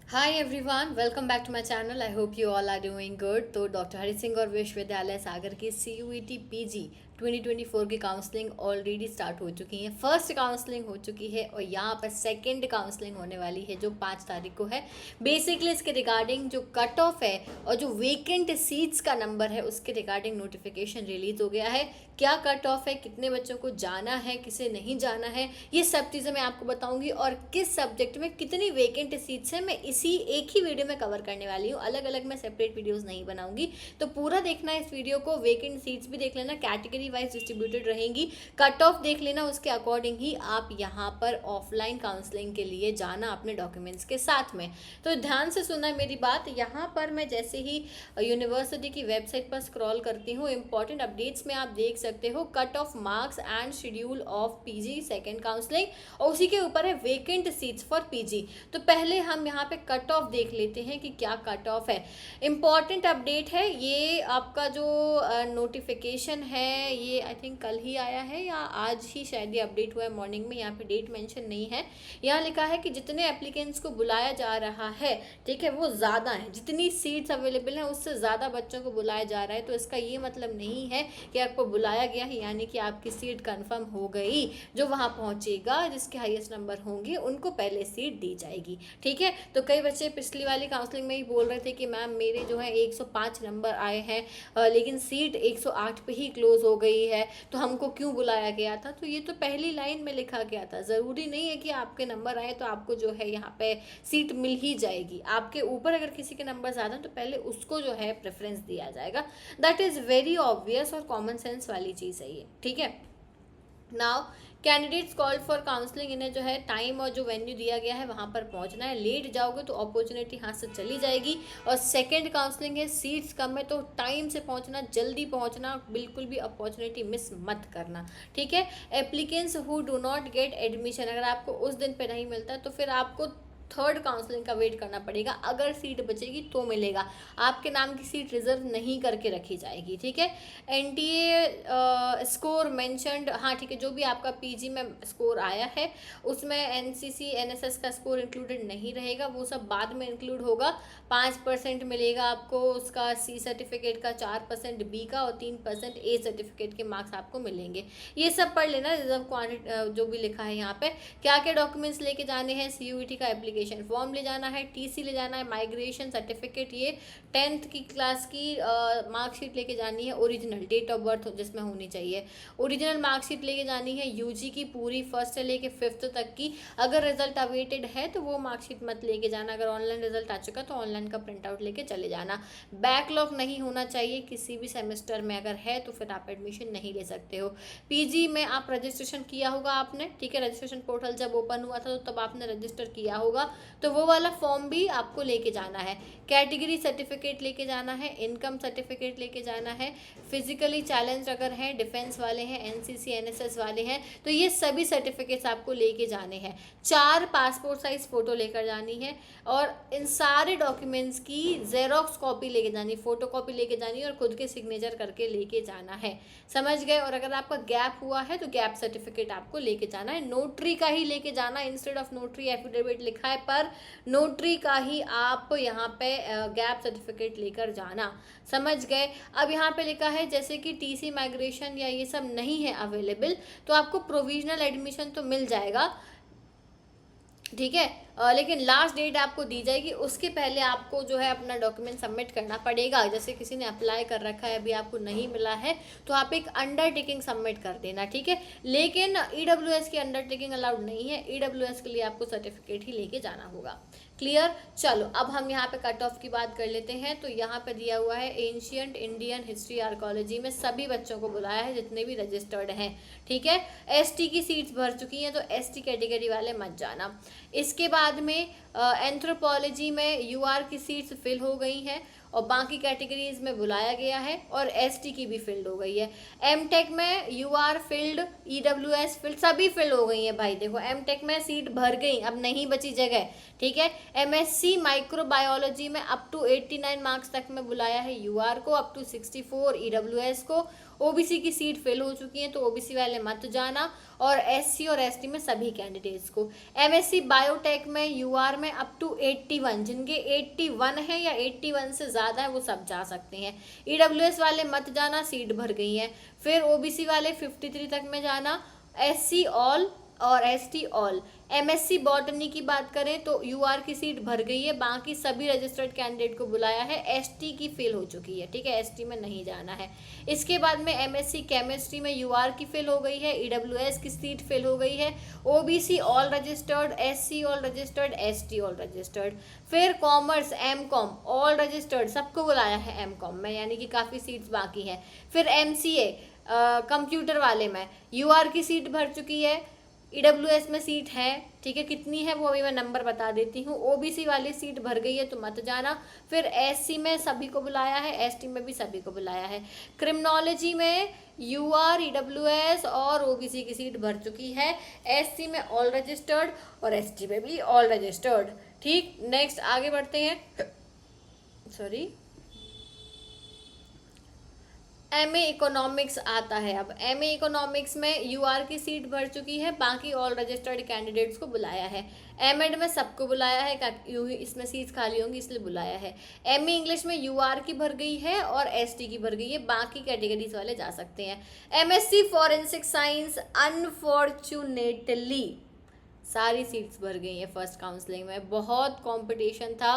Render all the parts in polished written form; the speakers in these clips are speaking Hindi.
Hi everyone, welcome back to my channel. I hope you all are doing good. तो डॉक्टर हरि सिंह और विश्वविद्यालय सागर की CUET PG 2024 की काउंसलिंग ऑलरेडी स्टार्ट हो चुकी है। फर्स्ट काउंसलिंग हो चुकी है और यहाँ पर सेकंड काउंसलिंग होने वाली है जो 5 तारीख को है। बेसिकली इसके रिगार्डिंग जो कट ऑफ है और जो वेकेंट सीट्स का नंबर है उसके रिगार्डिंग नोटिफिकेशन रिलीज हो गया है। क्या कट ऑफ है, कितने बच्चों को जाना है, किसे नहीं जाना है, ये सब चीज़ें मैं आपको बताऊंगी। और किस सब्जेक्ट में कितनी वेकेंट सीट्स हैं मैं इसी एक ही वीडियो में कवर करने वाली हूँ। अलग अलग मैं सेपरेट वीडियोस नहीं बनाऊंगी, तो पूरा देखना इस वीडियो को। वेकेंट सीट्स भी देख लेना, कैटेगरी वाइज डिस्ट्रीब्यूटेड रहेंगी। कट ऑफ देख लेना, उसके अकॉर्डिंग ही आप यहाँ पर ऑफलाइन काउंसलिंग के लिए जाना अपने डॉक्यूमेंट्स के साथ में। तो ध्यान से सुनना मेरी बात। यहाँ पर मैं जैसे ही यूनिवर्सिटी की वेबसाइट पर स्क्रॉल करती हूँ, इंपॉर्टेंट अपडेट्स में आप देख सकते हो cut off marks and schedule of PG second counselling, और उसी के ऊपर है वेकेंट सीट्स फॉर PG। तो पहले हम यहाँ पे कट ऑफ देख लेते हैं कि क्या कट ऑफ है। इंपॉर्टेंट अपडेट है ये, आपका जो नोटिफिकेशन है ये आई थिंक कल ही आया है या आज ही शायद ये अपडेट हुआ है मॉर्निंग में। यहाँ पे डेट मेंशन नहीं है। यहाँ लिखा है कि जितने एप्लीकेंट्स को बुलाया जा रहा है, ठीक है, वो ज़्यादा है। जितनी सीट्स अवेलेबल हैं उससे ज़्यादा बच्चों को बुलाया जा रहा है। तो इसका ये मतलब नहीं है कि आपको बुलाया गया है यानी कि आपकी सीट कंफर्म हो गई। जो वहाँ पहुँचेगा, जिसके हाईएस्ट नंबर होंगे, उनको पहले सीट दी जाएगी। ठीक है। तो कई बच्चे पिछली वाली काउंसलिंग में ही बोल रहे थे कि मैम मेरे जो है 105 नंबर आए हैं, लेकिन सीट 108 पे ही क्लोज हो गई है, तो हमको क्यों बुलाया गया था। तो ये तो पहली लाइन में लिखा गया था। ज़रूरी नहीं है कि आपके नंबर आए तो आपको जो है यहाँ पे सीट मिल ही जाएगी। आपके ऊपर अगर किसी के नंबर ज़्यादा तो पहले उसको जो है प्रेफरेंस दिया जाएगा। दैट इज़ वेरी ऑब्वियस और कॉमन सेंस वाली चीज़ है ये। ठीक है। Now candidates called for counselling, इन्हें जो है टाइम और जो वेन्यू दिया गया है वहाँ पर पहुँचना है। लेट जाओगे तो अपॉर्चुनिटी हाथ से चली जाएगी। और सेकंड काउंसलिंग है, सीट्स कम है तो टाइम से पहुँचना, जल्दी पहुँचना, बिल्कुल भी अपॉर्चुनिटी मिस मत करना। ठीक है। Applicants who do not get admission, अगर आपको उस दिन पे नहीं मिलता तो फिर आपको थर्ड काउंसलिंग का वेट करना पड़ेगा। अगर सीट बचेगी तो मिलेगा, आपके नाम की सीट रिजर्व नहीं करके रखी जाएगी। ठीक है। NTA स्कोर मेंशनड, हाँ ठीक है, जो भी आपका PG में स्कोर आया है उसमें NCC NSS का स्कोर इंक्लूडेड नहीं रहेगा, वो सब बाद में इंक्लूड होगा। 5% मिलेगा आपको उसका C सर्टिफिकेट का, 4% B का और 3% A सर्टिफिकेट के मार्क्स आपको मिलेंगे। ये सब पढ़ लेना, रिजर्व क्वांटिटी जो भी लिखा है यहाँ पे। क्या क्या डॉक्यूमेंट्स लेके जाने हैं, CUET का एप्लीकेशन फॉर्म ले जाना है, TC ले जाना है, माइग्रेशन सर्टिफिकेट, ये 10th की क्लास की मार्कशीट लेके जानी है, ओरिजिनल डेट ऑफ बर्थ जिसमें होनी चाहिए, ओरिजिनल मार्कशीट लेके जानी है, UG की पूरी 1st से लेके 5th तक की। अगर रिजल्ट अवेटेड है तो वो मार्कशीट मत लेके जाना। अगर ऑनलाइन रिजल्ट आ चुका तो ऑनलाइन का प्रिंट आउट लेके चले जाना। बैकलॉग नहीं होना चाहिए किसी भी सेमेस्टर में, अगर है तो फिर आप एडमिशन नहीं ले सकते हो। PG में आप रजिस्ट्रेशन किया होगा आपने, ठीक है, रजिस्ट्रेशन पोर्टल जब ओपन हुआ था तो तब आपने रजिस्टर किया होगा, तो वो वाला फॉर्म भी आपको लेके जाना है। कैटेगरी सर्टिफिकेट लेके जाना है, इनकम सर्टिफिकेट लेके जाना है, फिजिकली चैलेंज अगर हैं, डिफेंस वाले हैं, NCC NSS वाले हैं, तो ये सभी सर्टिफिकेट्स आपको लेके जाने हैं। 4 पासपोर्ट साइज फ़ोटो लेकर जानी है और इन सारे डॉक्यूमेंट्स की जेरोक्स कॉपी लेके जानी, फ़ोटो कॉपी लेके जानी है और खुद के सिग्नेचर करके लेके जाना है। समझ गए। और अगर आपका गैप हुआ है तो गैप सर्टिफिकेट आपको लेके जाना है। नोटरी का ही लेके जाना, इंस्टेड ऑफ नोटरी एफिडेविट लिखा है पर नोटरी का ही आप यहाँ पे गैप सर्टिफिकेट लेकर जाना। समझ गए। अब यहाँ पे लिखा है जैसे कि TC माइग्रेशन या ये सब नहीं है अवेलेबल तो आपको प्रोविजनल एडमिशन तो मिल जाएगा। ठीक है। लेकिन लास्ट डेट आपको दी जाएगी, उसके पहले आपको जो है अपना डॉक्यूमेंट सबमिट करना पड़ेगा। जैसे किसी ने अप्लाई कर रखा है, अभी आपको नहीं मिला है तो आप एक अंडरटेकिंग सबमिट कर देना। ठीक है। लेकिन EWS की अंडरटेकिंग अलाउड नहीं है, EWS के लिए आपको सर्टिफिकेट ही लेके जाना होगा। क्लियर। चलो अब हम यहाँ पे कट ऑफ की बात कर लेते हैं। तो यहाँ पे दिया हुआ है एंशियंट इंडियन हिस्ट्री आर्कोलॉजी में सभी बच्चों को बुलाया है जितने भी रजिस्टर्ड हैं। ठीक है। ST की सीट्स भर चुकी हैं तो ST कैटेगरी वाले मत जाना। इसके बाद में एंथ्रोपोलॉजी में UR की सीट्स फिल हो गई हैं और बाकी कैटेगरीज में बुलाया गया है और ST की भी फिल्ड हो गई है। MTech में UR फिल्ड, EWS फिल्ड, सभी फिल हो गई हैं भाई। देखो MTech में सीट भर गई, अब नहीं बची जगह। ठीक है। MSc माइक्रोबायोलॉजी में अप टू 89 मार्क्स तक में बुलाया है UR को, अप टू 64 EWS को ओबीसी की सीट फिल हो चुकी है तो ओबीसी वाले मत जाना, और एससी और एसटी में सभी कैंडिडेट्स को। एमएससी बायोटेक में यूआर में अप टू 81, जिनके 81 है या 81 से ज़्यादा है वो सब जा सकते हैं। ईडब्ल्यूएस वाले मत जाना, सीट भर गई है। फिर ओबीसी वाले 53 तक में जाना, एससी ऑल और एसटी ऑल। एमएससी बॉटनी की बात करें तो यूआर की सीट भर गई है, बाकी सभी रजिस्टर्ड कैंडिडेट को बुलाया है। एसटी की फिल हो चुकी है, ठीक है, एसटी में नहीं जाना है। इसके बाद में एमएससी केमिस्ट्री में यूआर की फिल हो गई है, ईडब्ल्यूएस की सीट फिल हो गई है। OBC all registered, SC all registered, ST all registered. फिर कॉमर्स एमकॉम ऑल रजिस्टर्ड, सबको बुलाया है एमकॉम में, यानी कि काफ़ी सीट्स बाकी हैं। फिर एमसीए कंप्यूटर वाले में यूआर की सीट भर चुकी है, ईडब्ल्यूएस में सीट है, ठीक है, कितनी है वो अभी मैं नंबर बता देती हूँ। ओबीसी वाली सीट भर गई है तो मत जाना। फिर एससी में सभी को बुलाया है, एसटी में भी सभी को बुलाया है। क्रिमिनोलॉजी में यूआर, ईडब्ल्यूएस और ओबीसी की सीट भर चुकी है, एससी में ऑल रजिस्टर्ड और एसटी में भी ऑल रजिस्टर्ड। ठीक, नेक्स्ट आगे बढ़ते हैं। सॉरी, एमए इकोनॉमिक्स आता है। अब एमए इकोनॉमिक्स में यूआर की सीट भर चुकी है, बाकी ऑल रजिस्टर्ड कैंडिडेट्स को बुलाया है। एमएड में सबको बुलाया है, यूँ ही इसमें सीट्स खाली होंगी इसलिए बुलाया है। एमए इंग्लिश में यूआर की भर गई है और एसटी की भर गई है, बाकी कैटेगरीज वाले जा सकते हैं। एमएससी फॉरेंसिक साइंस अनफॉर्चुनेटली सारी सीट्स भर गई हैं फर्स्ट काउंसलिंग में। बहुत कंपटीशन था,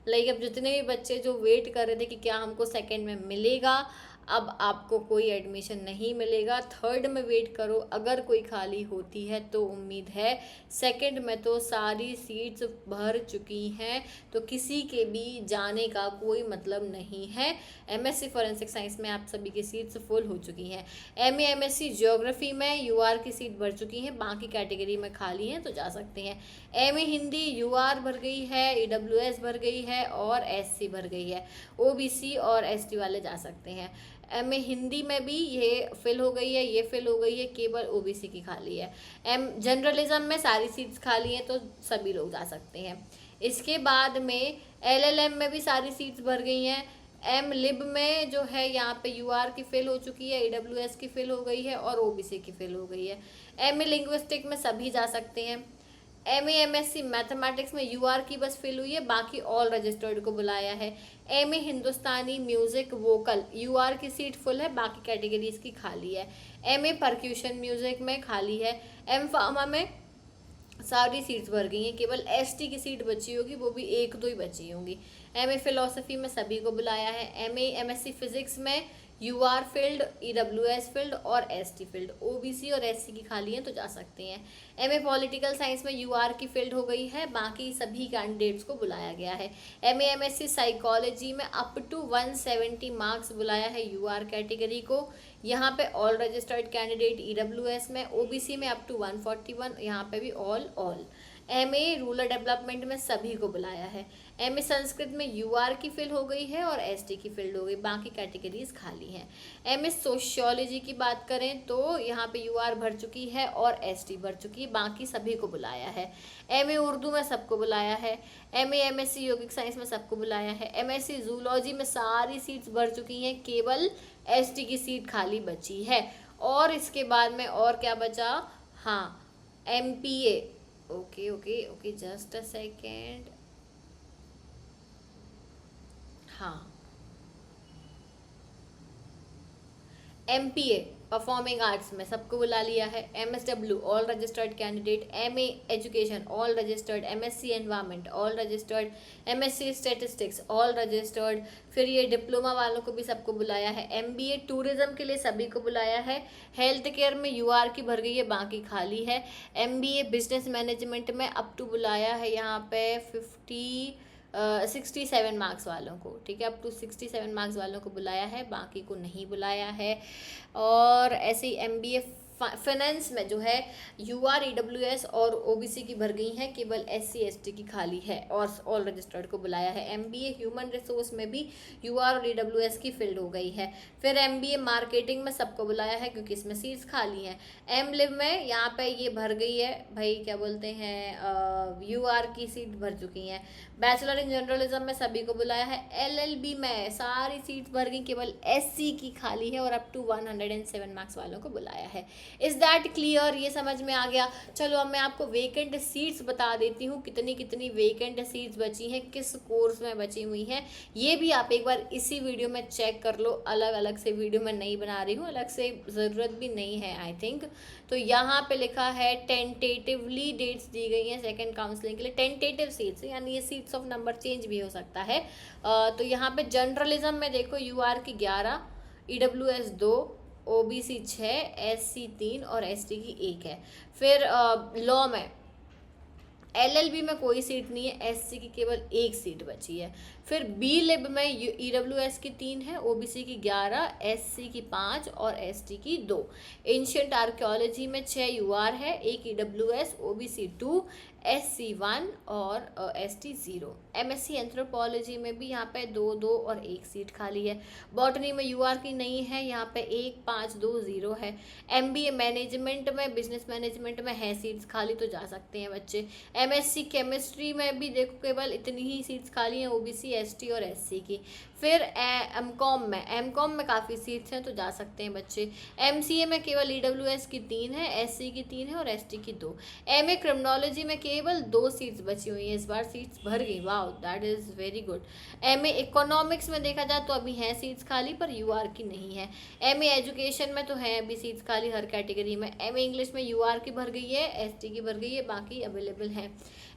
लाइक अब जितने भी बच्चे जो वेट कर रहे थे कि क्या हमको सेकंड में मिलेगा, अब आपको कोई एडमिशन नहीं मिलेगा। थर्ड में वेट करो, अगर कोई खाली होती है तो उम्मीद है। सेकंड में तो सारी सीट्स भर चुकी हैं, तो किसी के भी जाने का कोई मतलब नहीं है। एमएससी फॉरेंसिक साइंस में आप सभी की सीट्स फुल हो चुकी हैं। एमए एमएससी ज्योग्राफी में यूआर की सीट भर चुकी हैं, बाकी कैटेगरी में खाली हैं तो जा सकते हैं। एमए हिंदी यूआर भर गई है, ईडब्ल्यूएस भर गई है और एससी भर गई है। ओबीसी और एसटी वाले जा सकते हैं। एमए हिंदी में भी ये फिल हो गई है, ये फिल हो गई है, केवल ओबीसी की खाली है। जनरलिज्म में सारी सीट्स खाली हैं तो सभी लोग जा सकते हैं। इसके बाद में एलएलएम में भी सारी सीट्स भर गई हैं। एम लिब में जो है यहाँ पे यूआर की फिल हो चुकी है, ईडब्ल्यूएस की फिल हो गई है और ओबीसी की फिल हो गई है। एमए लिंग्विस्टिक में सभी जा सकते हैं। एमए एमएससी मैथमेटिक्स में यूआर की बस फिल हुई है, बाकी ऑल रजिस्टर्ड को बुलाया है। एमए हिंदुस्तानी म्यूजिक वोकल यूआर की सीट फुल है, बाकी कैटेगरीज की खाली है। एमए परक्यूशन म्यूजिक में खाली है। एम फार्मा में सारी सीट्स भर गई हैं, केवल एसटी की सीट बची होगी, वो भी एक दो ही बची होंगी। एमए फिलोसफी में सभी को बुलाया है। एमए एमएससी फिजिक्स में यूआर फील्ड, ईडब्ल्यूएस फील्ड और एसटी फील्ड। ओबीसी और एससी की खाली हैं तो जा सकते हैं। एमए पॉलिटिकल साइंस में यूआर की फील्ड हो गई है, बाकी सभी कैंडिडेट्स को बुलाया गया है। एमए एमएससी साइकोलॉजी में अप टू 170 मार्क्स बुलाया है यूआर कैटेगरी को। यहाँ पे ऑल रजिस्टर्ड कैंडिडेट ईडब्ल्यूएस में, ओबीसी में अप टू 141, यहाँ पे भी ऑल। एमए रूरल डेवलपमेंट में सभी को बुलाया है। एमए संस्कृत में यूआर की फिल हो गई है और एसटी की फील्ड हो गई, बाकी कैटेगरीज खाली हैं। एमए सोशियोलॉजी की बात करें तो यहाँ पे यूआर भर चुकी है और एसटी भर चुकी है, बाकी सभी को बुलाया है। एमए उर्दू में सबको बुलाया है। एमए एमएससी यौगिक साइंस में सबको बुलाया है। एमएससी जूलॉजी में सारी सीट्स भर चुकी हैं, केवल एसटी की सीट खाली बची है। और इसके बाद में और क्या बचा, हाँ MPa, okay just a second, हाँ एमपीए परफॉर्मिंग आर्ट्स में सबको बुला लिया है। MSW all registered candidate. MA education all registered. MSc environment all registered. MSc statistics all registered. फिर ये डिप्लोमा वालों को भी सबको बुलाया है। एमबीए टूरिज्म के लिए सभी को बुलाया है। हेल्थ केयर में यूआर की भर गई है, बाकी खाली है। एमबीए बिजनेस मैनेजमेंट में अप टू बुलाया है यहाँ पे 67 मार्क्स वालों को, ठीक है, अप टू 67 मार्क्स वालों को बुलाया है, बाकी को नहीं बुलाया है। और ऐसे ही एमबीए फाइनेंस में जो है यूआर, ईडब्ल्यूएस और ओबीसी की भर गई है, केवल एससी एसटी की खाली है और ऑल रजिस्टर्ड को बुलाया है। एमबीए ह्यूमन रिसोर्स में भी यूआर और ईडब्ल्यूएस की फील्ड हो गई है। फिर एमबीए मार्केटिंग में सबको बुलाया है क्योंकि इसमें सीट्स खाली हैं। एम लिव में यहाँ पे ये भर गई है भाई, क्या बोलते हैं, यूआर की सीट भर चुकी हैं। बैचलर इन जर्नलिज्म में सभी को बुलाया है। एलएलबी में सारी सीट्स भर गई, केवल एससी की खाली है और अप टू 107 मार्क्स वालों को बुलाया है। Is that clear? ये समझ में आ गया? चलो अब मैं आपको वेकेंट सीट्स बता देती हूँ, कितनी कितनी वेकेंट सीट्स बची हैं, किस कोर्स में बची हुई हैं। ये भी आप एक बार इसी वीडियो में चेक कर लो। अलग अलग से वीडियो मैं नहीं बना रही हूँ, अलग से ज़रूरत भी नहीं है आई थिंक। तो यहाँ पे लिखा है टेंटेटिवली डेट्स दी गई हैं सेकंड काउंसलिंग के लिए। टेंटेटिव सीट्स यानी ये सीट्स ऑफ नंबर चेंज भी हो सकता है। तो यहाँ पे जर्नलिज्म में देखो यूआर की 11, ईडब्ल्यूएस 2, ओबीसी 6, एससी 3 और एसटी की 1 है। फिर लॉ में एलएलबी में कोई सीट नहीं है, एससी की केवल 1 सीट बची है। फिर बी लिब में ईडब्ल्यूएस की 3 है, ओबीसी की 11, एससी की 5 और एसटी की 2। एंशिएंट आर्कियोलॉजी में 6 यूआर है, 1 ईडब्ल्यूएस, ओबीसी 2, एससी 1 और एसटी 0। एमएससी एंथ्रोपोलॉजी में भी यहाँ पे 2 2 और 1 सीट खाली है। बॉटनी में यूआर की नहीं है, यहाँ पे 1 5 2 0 है। एमबीए मैनेजमेंट में, बिजनेस मैनेजमेंट में है सीट्स खाली, तो जा सकते हैं बच्चे। एमएससी केमिस्ट्री में भी देखो केवल इतनी ही सीट्स खाली हैं, ओबीसी, एसटी और एससी की। फिर एमकॉम में काफ़ी सीट्स हैं, तो जा सकते हैं बच्चे। एमसीए में केवल ईडब्ल्यूएस की 3 है, एससी की 3 है और एसटी की 2। एमए क्रिमिनोलॉजी में केवल 2 सीट्स बची हुई हैं, इस बार सीट्स भर गई, wow that is very good. MA economics में देखा जाए तो अभी हैं सीट्स खाली, पर यूआर की नहीं है। एमए एजुकेशन में तो हैं अभी सीट्स खाली हर कैटेगरी में। एमए इंग्लिश में यूआर की भर गई है, एसटी की भर गई है, बाकी अवेलेबल हैं।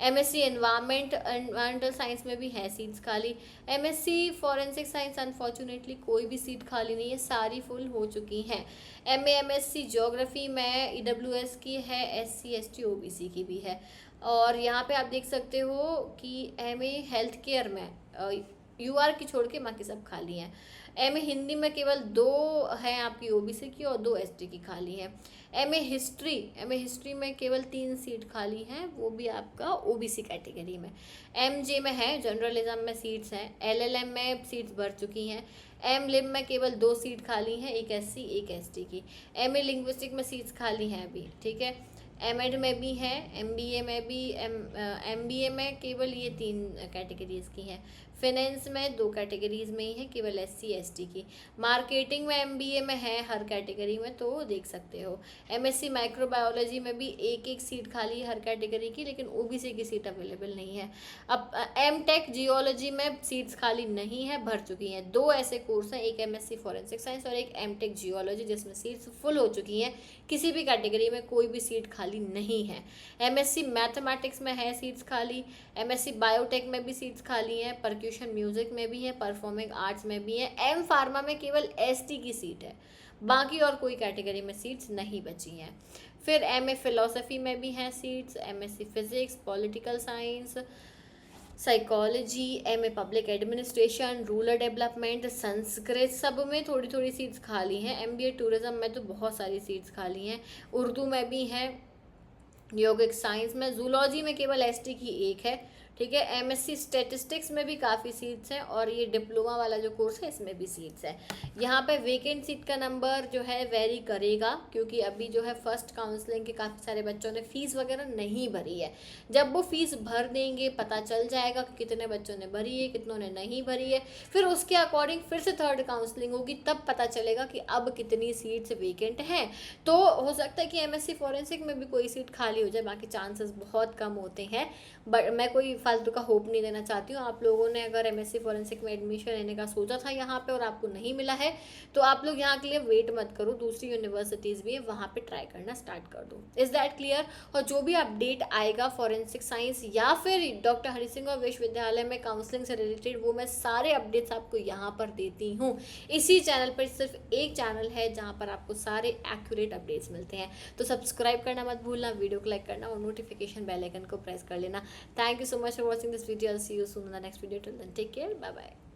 एमएससी एनवायरमेंटल साइंस में भी है सीट्स खाली। एमएससी फॉरेंसिक साइंस अनफॉर्चुनेटली कोई भी सीट खाली नहीं है, सारी फुल हो चुकी हैं। एमएससी ज्योग्राफी में ईडब्ल्यूएस की है, एससी एसटी ओबीसी की भी है। और यहाँ पे आप देख सकते हो कि एमए हेल्थ केयर में यूआर की छोड़ के बाकी सब खाली हैं। एमए हिंदी में केवल 2 हैं आपकी ओबीसी की और 2 एसटी की खाली है। एमए हिस्ट्री में केवल 3 सीट खाली हैं, वो भी आपका ओबीसी कैटेगरी में। एमजे में है, जर्नलिज्म में सीट्स हैं। एलएलएम में सीट्स भर चुकी हैं। एम लिम में केवल 2 सीट खाली हैं, 1 एससी 1 एसटी की। एमए लिंग्विस्टिक में सीट्स खाली हैं अभी, ठीक है। एमएड में भी है, एमबीए में भी, एमबीए में केवल ये 3 कैटेगरीज की हैं। फाइनेंस में 2 कैटेगरीज में ही है, केवल एससी एसटी की। मार्केटिंग में एमबीए में है हर कैटेगरी में, तो देख सकते हो। एमएससी माइक्रोबायोलॉजी में भी 1 सीट खाली है हर कैटेगरी की, लेकिन ओबीसी की सीट अवेलेबल नहीं है। अब एमटेक जियोलॉजी में सीट्स खाली नहीं है, भर चुकी हैं। 2 ऐसे कोर्स हैं, एक एमएससी फॉरेंसिक साइंस और एक एमटेक जियोलॉजी, जिसमें सीट्स फुल हो चुकी हैं। किसी भी कैटेगरी में कोई भी सीट खाली नहीं है। एमएससी मैथमेटिक्स में है सीट्स खाली। एमएससी बायोटेक में भी सीट्स खाली हैं। परक्यूशन म्यूजिक में भी है, परफॉर्मिंग आर्ट्स में भी है। एम फार्मा में केवल एसटी की सीट है, बाकी और कोई कैटेगरी में सीट्स नहीं बची हैं। फिर एमए फिलोसफी में भी हैं seats, MSc physics, political science, psychology, MA public administration, rural development, Sanskrit, सब में थोड़ी थोड़ी सीट्स खाली हैं। एमबीए टूरिज्म में तो बहुत सारी सीट्स खाली हैं। उर्दू में भी हैं, योगिक साइंस में, जूलॉजी में केवल एसटी की 1 है, ठीक है। एमएससी स्टैटिस्टिक्स में भी काफ़ी सीट्स हैं और ये डिप्लोमा वाला जो कोर्स है इसमें भी सीट्स हैं। यहाँ पे वेकेंट सीट का नंबर जो है वेरी करेगा, क्योंकि अभी जो है फर्स्ट काउंसलिंग के काफ़ी सारे बच्चों ने फ़ीस वगैरह नहीं भरी है। जब वो फ़ीस भर देंगे पता चल जाएगा कि कितने बच्चों ने भरी है, कितनों ने नहीं भरी है। फिर उसके अकॉर्डिंग फिर से थर्ड काउंसलिंग होगी, तब पता चलेगा कि अब कितनी सीट्स वेकेंट हैं। तो हो सकता है कि एमएससी फॉरेंसिक में भी कोई सीट खाली हो जाए, बाकी चांसेस बहुत कम होते हैं। बट मैं कोई फालतू का होप नहीं देना चाहती हूँ। आप लोगों ने अगर एमएससी फॉरेंसिक में एडमिशन लेने का सोचा था यहाँ पे और आपको नहीं मिला है, तो आप लोग यहाँ के लिए वेट मत करो, दूसरी यूनिवर्सिटीज़ भी है, वहाँ पे ट्राई करना स्टार्ट कर दो। Is that clear? और जो भी अपडेट आएगा फॉरेंसिक साइंस या फिर डॉक्टर हरि सिंह और विश्वविद्यालय में काउंसलिंग से रिलेटेड, वो मैं सारे अपडेट्स आपको यहाँ पर देती हूँ। इसी चैनल पर सिर्फ एक चैनल है जहाँ पर आपको सारे एक्यूरेट अपडेट्स मिलते हैं। तो सब्सक्राइब करना मत भूलना, वीडियो को लाइक करना और नोटिफिकेशन बेल आइकन को प्रेस कर लेना। Thank you so much for watching this video. I'll see you soon in the next video. Till then, take care. Bye bye.